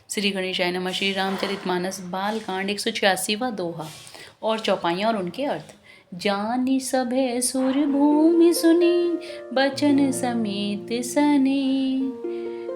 श्री गणेशाय नमः। श्री रामचरितमानस बालकांड 186वां दोहा और चौपाइयाँ और उनके अर्थ। जानी सभे सुर भूमि सुनी, बचन समेत सने।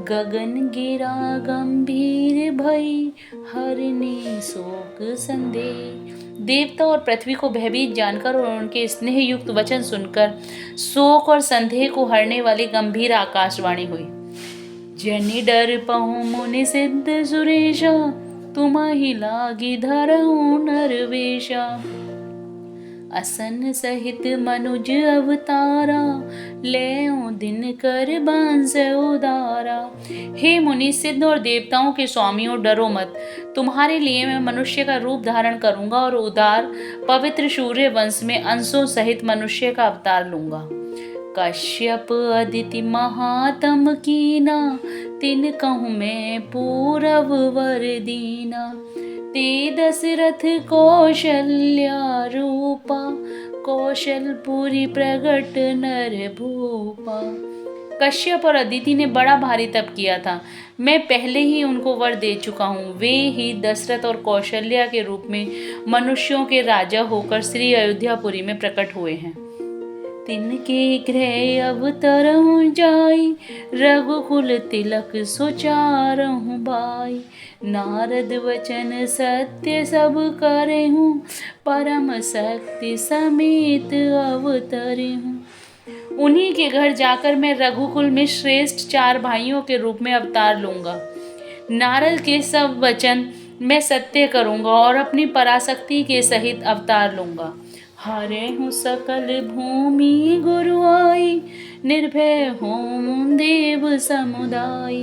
गगन गिरा गंभीर भई, हरने शोक संदेह। देवता और पृथ्वी को भयभीत जानकर और उनके स्नेह युक्त वचन सुनकर शोक और संदेह को हरने वाली गंभीर आकाशवाणी हुई। जनि डर पहु मुनि सिद्ध सुरेशा, तुम्हि लागी धरहु नरवेशा। असन सहित मनुज अवतारा, लेओ दिन कर बांस उदारा। हे मुनि सिद्ध और देवताओं के स्वामियों, डरो मत। तुम्हारे लिए मैं मनुष्य का रूप धारण करूंगा और उदार पवित्र सूर्य वंश में अंशों सहित मनुष्य का अवतार लूंगा। कश्यप अदिति महातम कीना, तिन कहूँ मैं पूरव वर दीना। ते दशरथ कौशल्या रूपा, कौशलपुरी प्रगट नर भूपा। कश्यप और अदिति ने बड़ा भारी तप किया था। मैं पहले ही उनको वर दे चुका हूँ। वे ही दशरथ और कौशल्या के रूप में मनुष्यों के राजा होकर श्री अयोध्यापुरी में प्रकट हुए हैं। तिनके गृह अवतरहु जाई, रघुकुल तिलक सुचारहु भाई। नारद वचन सत्य सब करहु, परम शक्ति समेत अवतरहु। उन्हीं के घर जाकर मैं रघुकुल में श्रेष्ठ 4 भाइयों के रूप में अवतार लूंगा। नारद के सब वचन मैं सत्य करूंगा और अपनी पराशक्ति के सहित अवतार लूंगा। हरे हूँ सकल भूमि गुरु आई, निर्भय हों देव समुदाय।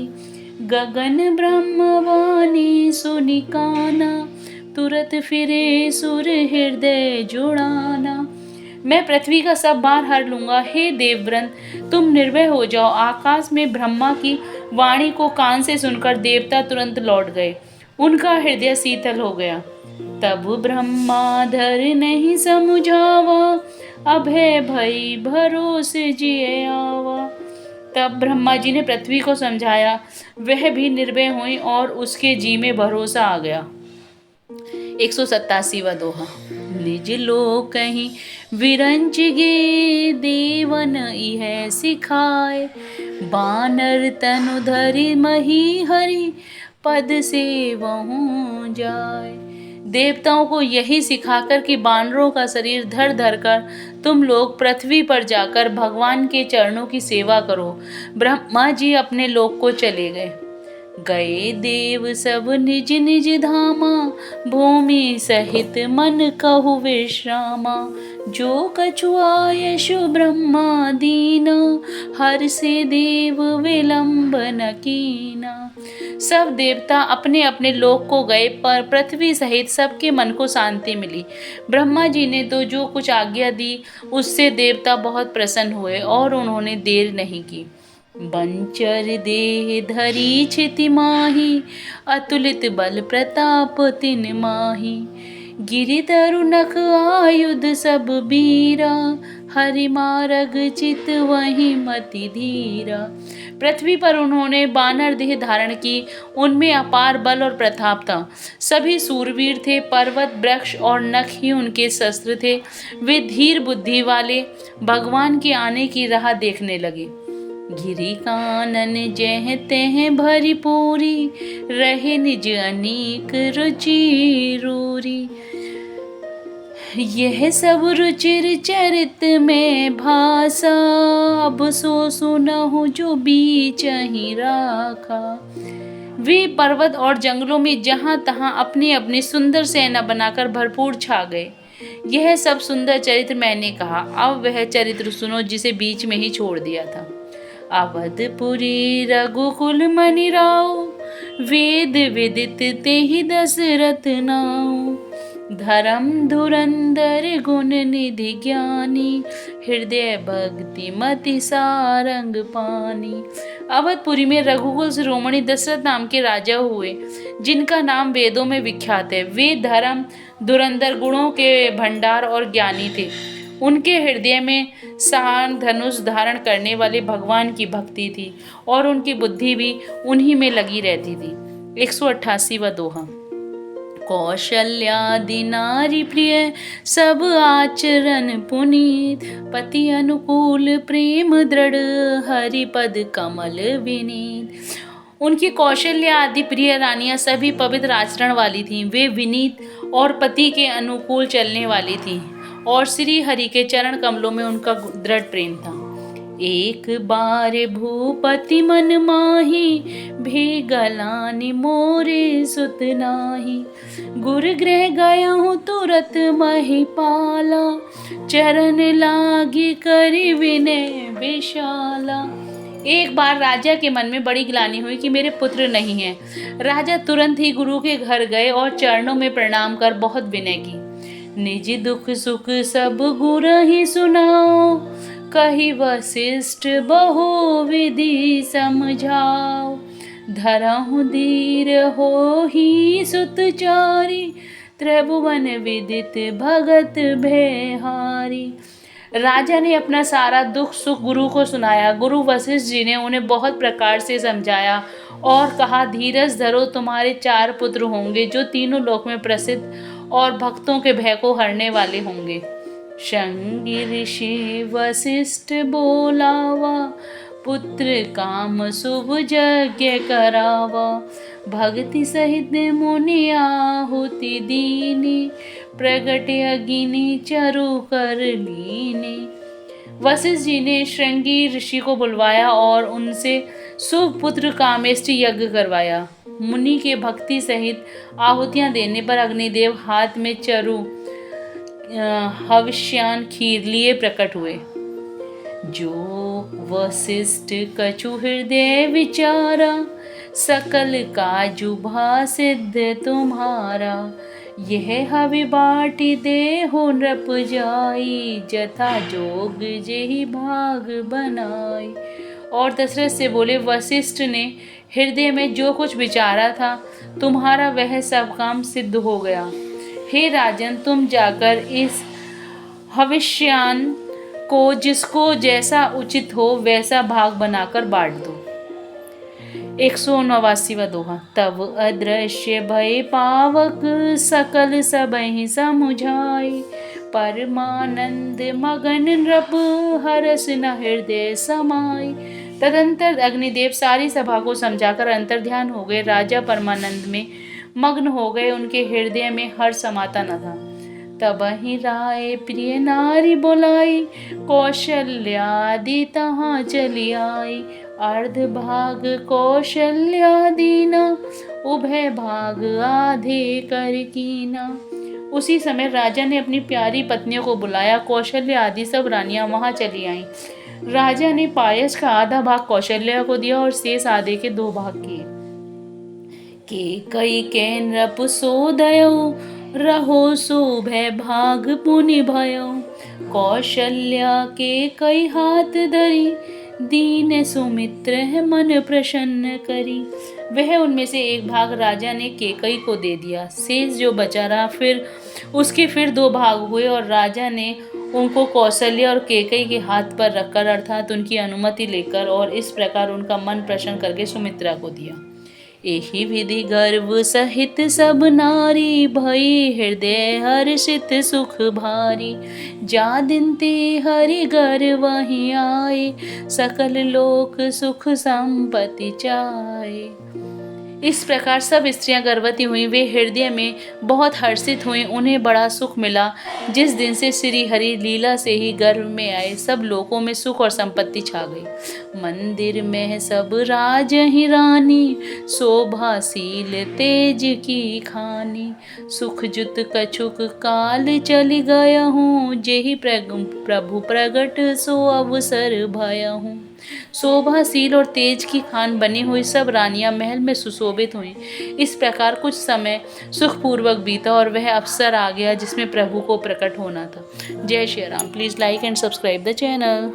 गगन ब्रह्मवाणी सुनि काना, तुरत फिरे सुर हृदय जुड़ाना। मैं पृथ्वी का सब भार हर लूंगा। हे देवव्रत, तुम निर्भय हो जाओ। आकाश में ब्रह्मा की वाणी को कान से सुनकर देवता तुरंत लौट गए। उनका हृदय शीतल हो गया। तब ब्रह्माधर नहीं समुझावा, अभय भई भरोसे जिए आवा। तब ब्रह्मा जी ने पृथ्वी को समझाया। वह भी निर्भय हुई और उसके जी में भरोसा आ गया। 187वां दोहा। निज लोक कहीं विरंच गे, देवन इह सिखाए। बानर तनु धरि मही हरि, पद से वहु जाए। देवताओं को यही सिखाकर कि बानरों का शरीर धर धर कर तुम लोग पृथ्वी पर जाकर भगवान के चरणों की सेवा करो, ब्रह्मा जी अपने लोक को चले गए। गए देव सब निज निज धामा, भूमि सहित मन कहु विश्रामा। जो कछु आयशु ब्रह्मा दीना, हर से देव विलंब न कीना। सब देवता अपने अपने लोक को गए, पर पृथ्वी सहित सबके मन को शांति मिली। ब्रह्मा जी ने तो जो कुछ आज्ञा दी उससे देवता बहुत प्रसन्न हुए और उन्होंने देर नहीं की। बंचर देह धरी छिति माही, अतुलित बल प्रताप तिन माही। गिरि तरु नख आयुध सब बीरा, हरि मारग चित वही मति धीरा। पृथ्वी पर उन्होंने बानर देह धारण की। उनमें अपार बल और प्रताप था। सभी सूरवीर थे। पर्वत, वृक्ष और नख ही उनके शस्त्र थे। वे धीर बुद्धि वाले भगवान के आने की राह देखने लगे। गिरि कानन जह तह भरी पूरी, रहे निज अनेक रुचि रूरी। यह सब रुचिर चरित में भाषा, अब सो सुनहु जो बीच ही राखा। वे पर्वत और जंगलों में जहाँ तहाँ अपनी अपनी सुंदर सेना बनाकर भरपूर छा गए। यह सब सुंदर चरित्र मैंने कहा। अब वह चरित्र सुनो जिसे बीच में ही छोड़ दिया था। अवधपुरी रघुकुल मनि राउ, वेद विदित तेहि दशरथ नाउ। धर्म धुरंधर गुण निधि ज्ञानी, हृदय भक्ति मति सारंग पानी। अवधपुरी में रघुकुल शिरोमणि दशरथ नाम के राजा हुए, जिनका नाम वेदों में विख्यात है। वे धर्म धुरंधर गुणों के भंडार और ज्ञानी थे। उनके हृदय में सार धनुष धारण करने वाले भगवान की भक्ति थी और उनकी बुद्धि भी उन्हीं में लगी रहती थी। 188वां दोहा। कौशल्यादि नारी प्रिय सब आचरण पुनीत, पति अनुकूल प्रेम दृढ़ हरि पद कमल विनीत। उनकी कौशल्य आदि प्रिय रानियां सभी पवित्र आचरण वाली थीं। वे विनीत और पति के अनुकूल चलने वाली थीं और श्री हरि के चरण कमलों में उनका दृढ़ प्रेम था। एक बार भूपति मन माही, भेगलानि मोरे सुत नाही। गुर गृह गया हूँ तुरत महिपाला, चरण लागी करि विनय विशाला। एक बार राजा के मन में बड़ी ग्लानि हुई कि मेरे पुत्र नहीं हैं। राजा तुरंत ही गुरु के घर गए और चरणों में प्रणाम कर बहुत विनय की। निज दुख सुख सब गुर ही सुनाओ, कही वशिष्ठ बहु विधि समझाओ। धरहु धीर हो ही सुतचारी, त्रिभुवन विदित भगत भयहारी। राजा ने अपना सारा दुख सुख गुरु को सुनाया। गुरु वशिष्ठ जी ने उन्हें बहुत प्रकार से समझाया और कहा, धीरज धरो, तुम्हारे 4 पुत्र होंगे जो तीनों लोक में प्रसिद्ध और भक्तों के भय को हरने वाले होंगे। शृंगी ऋषि वशिष्ठ बोलावा, पुत्र काम शुभ यज्ञ करावा। भक्ति सहित मुनि आहुति दीनी, प्रगट अग्नि चरु कर लीनी। वशिष्ठ जी ने श्रृंगी ऋषि को बुलवाया और उनसे शुभ पुत्र कामेष्टि यज्ञ करवाया। मुनि के भक्ति सहित आहुतियां देने पर अग्निदेव हाथ में चरु हविष्यान खीर लिए प्रकट हुए। जो वशिष्ठ कछु हृदय विचारा, सकल काजु भा सिद्ध तुम्हारा। यह हवि बाटी दे हो नृप जाई, जथा जोग जेहि भाग बनाई। और दशरथ से बोले, वशिष्ठ ने हृदय में जो कुछ विचारा था, तुम्हारा वह सब काम सिद्ध हो गया। हे राजन, तुम जाकर इस हविष्यान को जिसको जैसा उचित हो वैसा भाग बनाकर बांट दो। 189वां दोहा। तब अदृश्य भय पावक, सकल सबहि समुझाई। परमानंद मगन नृप, हरस न हृदय समाई। तदंतर अग्निदेव सारी सभा को समझाकर अंतर्ध्यान हो गए। राजा परमानंद में मग्न हो गए, उनके हृदय में हर्ष समाता न था। तब ही राय प्रिय नारी बुलाई, कौशल्यादि तहाँ चली आई। अर्ध भाग कौशल्यादीना, उभय भाग आधे कर कीना। उसी समय राजा ने अपनी प्यारी पत्नियों को बुलाया। कौशल्य आदि सब रानियां वहां चली आईं। राजा ने पायस का आधा भाग कौशल्या को दिया और शेष आधे के 2 भाग किए। केकई के नृप सोदयो, रहो सो भय भाग पुनि भयो। कौशल्या के कई हाथ धरी, दीन सुमित्र है मन प्रसन्न करी। वह उनमें से एक भाग राजा ने केकई को दे दिया। शेष जो बचा रहा फिर 2 भाग हुए और राजा ने उनको कौशल्या और केकई के हाथ पर रखकर, अर्थात उनकी अनुमति लेकर, और इस प्रकार उनका मन प्रसन्न करके सुमित्रा को दिया। एहि विधि गर्व सहित सब नारी, भई हृदय हर्षित सुख भारी। जा दिन ते हरि घर वहीं आए, सकल लोक सुख संपत्ति चाहे। इस प्रकार सब स्त्रियां गर्भवती हुईं। वे हृदय में बहुत हर्षित हुईं। उन्हें बड़ा सुख मिला। जिस दिन से श्री हरि लीला से ही गर्भ में आए, सब लोकों में सुख और संपत्ति छा गई। मंदिर में सब राज ही रानी, शोभाशील तेज की खानी। सुख जुत कछुक काल चली गया हूँ, जेहि प्रभु प्रगट सो अवसर भया हूँ। शोभाशील और तेज की खान बनी हुई सब रानियां महल में सुशोभित हुईं। इस प्रकार कुछ समय सुखपूर्वक बीता और वह अवसर आ गया जिसमें प्रभु को प्रकट होना था। जय Shri Ram. Please like and subscribe the channel.